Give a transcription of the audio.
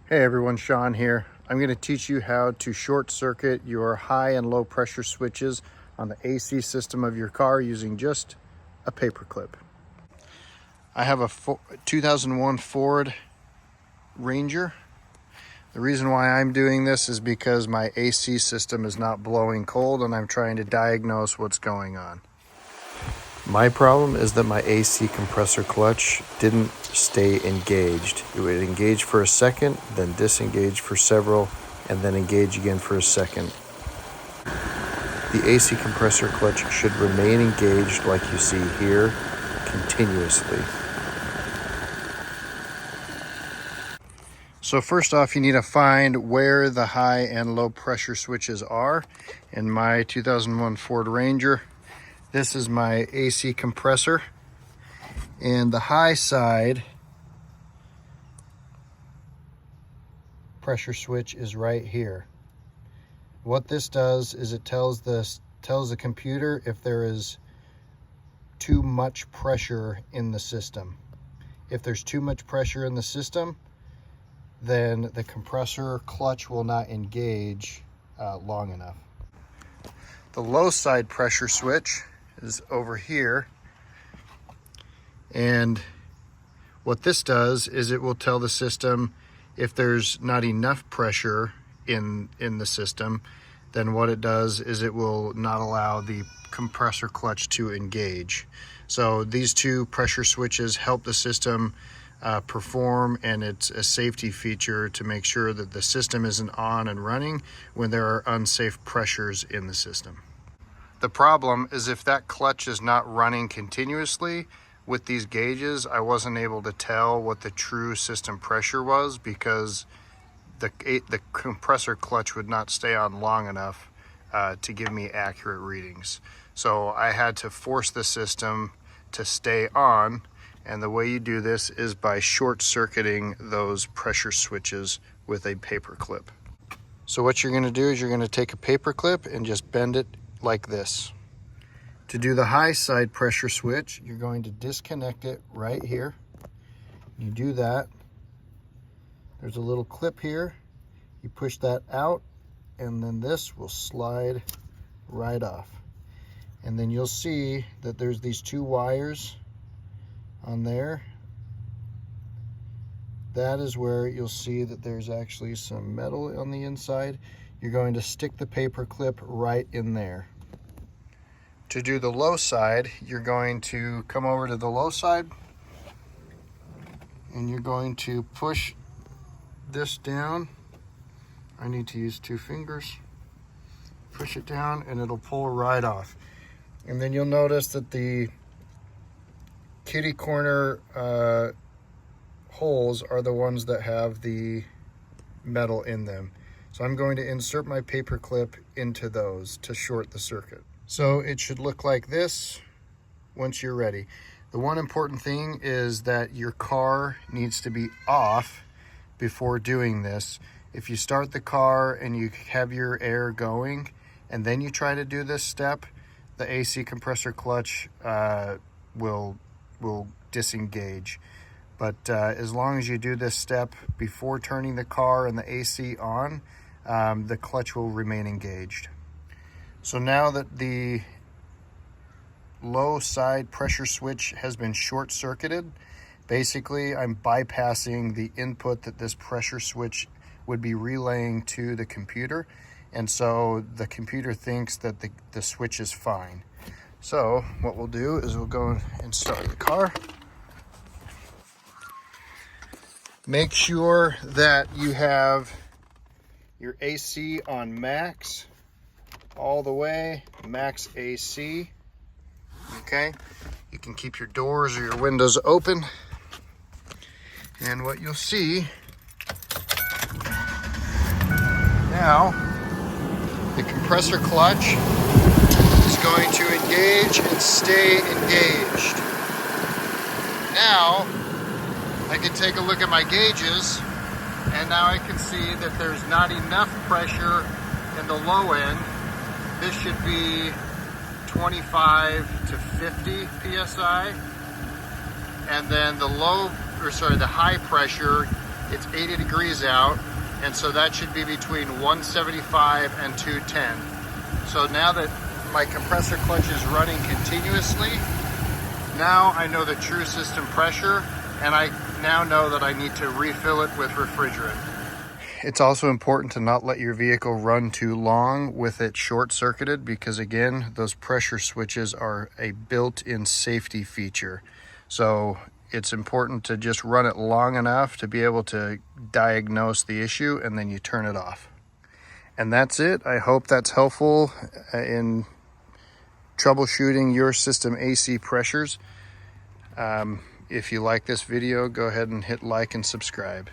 Hey everyone, Sean here. I'm going to teach you how to short circuit your high and low pressure switches on the AC system of your car using just a paper clip. I have a 2001 Ford Ranger. The reason why I'm doing this is because my AC system is not blowing cold and I'm trying to diagnose what's going on. My problem is that my AC compressor clutch didn't stay engaged. It would engage for a second, then disengage for several, and then engage again for a second. The AC compressor clutch should remain engaged like you see here, continuously. So first off, you need to find where the high and low pressure switches are. In my 2001 Ford Ranger, this is my AC compressor, and the high side pressure switch is right here. What this does is it tells the computer if there is too much pressure in the system. If there's too much pressure in the system, then the compressor clutch will not engage long enough. The low side pressure switch is over here, and what this does is it will tell the system if there's not enough pressure in the system. Then what it does is it will not allow the compressor clutch to engage. So these two pressure switches help the system perform, and it's a safety feature to make sure that the system isn't on and running when there are unsafe pressures in the system. The problem is if that clutch is not running continuously with these gauges, I wasn't able to tell what the true system pressure was because the compressor clutch would not stay on long enough to give me accurate readings. So I had to force the system to stay on, and the way you do this is by short circuiting those pressure switches with a paper clip. So what you're going to do is you're going to take a paper clip and just bend it like this. To do the high side pressure switch, you're going to disconnect it right here. You do that. There's a little clip here. You push that out, and then this will slide right off. And then you'll see that there's these two wires on there. That is where you'll see that there's actually some metal on the inside. You're going to stick the paper clip right in there. To do the low side, you're going to come over to the low side and you're going to push this down. I need to use two fingers. Push it down and it'll pull right off. And then you'll notice that the kitty corner holes are the ones that have the metal in them. So I'm going to insert my paper clip into those to short the circuit. So it should look like this once you're ready. The one important thing is that your car needs to be off before doing this. If you start the car and you have your air going and then you try to do this step, the AC compressor clutch will disengage. But as long as you do this step before turning the car and the AC on, the clutch will remain engaged. So now that the low side pressure switch has been short circuited, basically I'm bypassing the input that this pressure switch would be relaying to the computer, and so the computer thinks that the switch is fine. So what we'll do is we'll go and start the car. Make sure that you have your AC on max, all the way, max AC, okay? You can keep your doors or your windows open. And what you'll see now, the compressor clutch is going to engage and stay engaged. Now, I can take a look at my gauges, and now I can see that there's not enough pressure in the low end. This should be 25 to 50 psi, and then the high pressure It's 80 degrees out, and so that should be between 175 and 210. So now that my compressor clutch is running continuously, now I know the true system pressure, and I now know that I need to refill it with refrigerant. It's also important to not let your vehicle run too long with it short-circuited, because again, those pressure switches are a built-in safety feature. So it's important to just run it long enough to be able to diagnose the issue, and then you turn it off. And that's it. I hope that's helpful in troubleshooting your system AC pressures. If you like this video, go ahead and hit like and subscribe.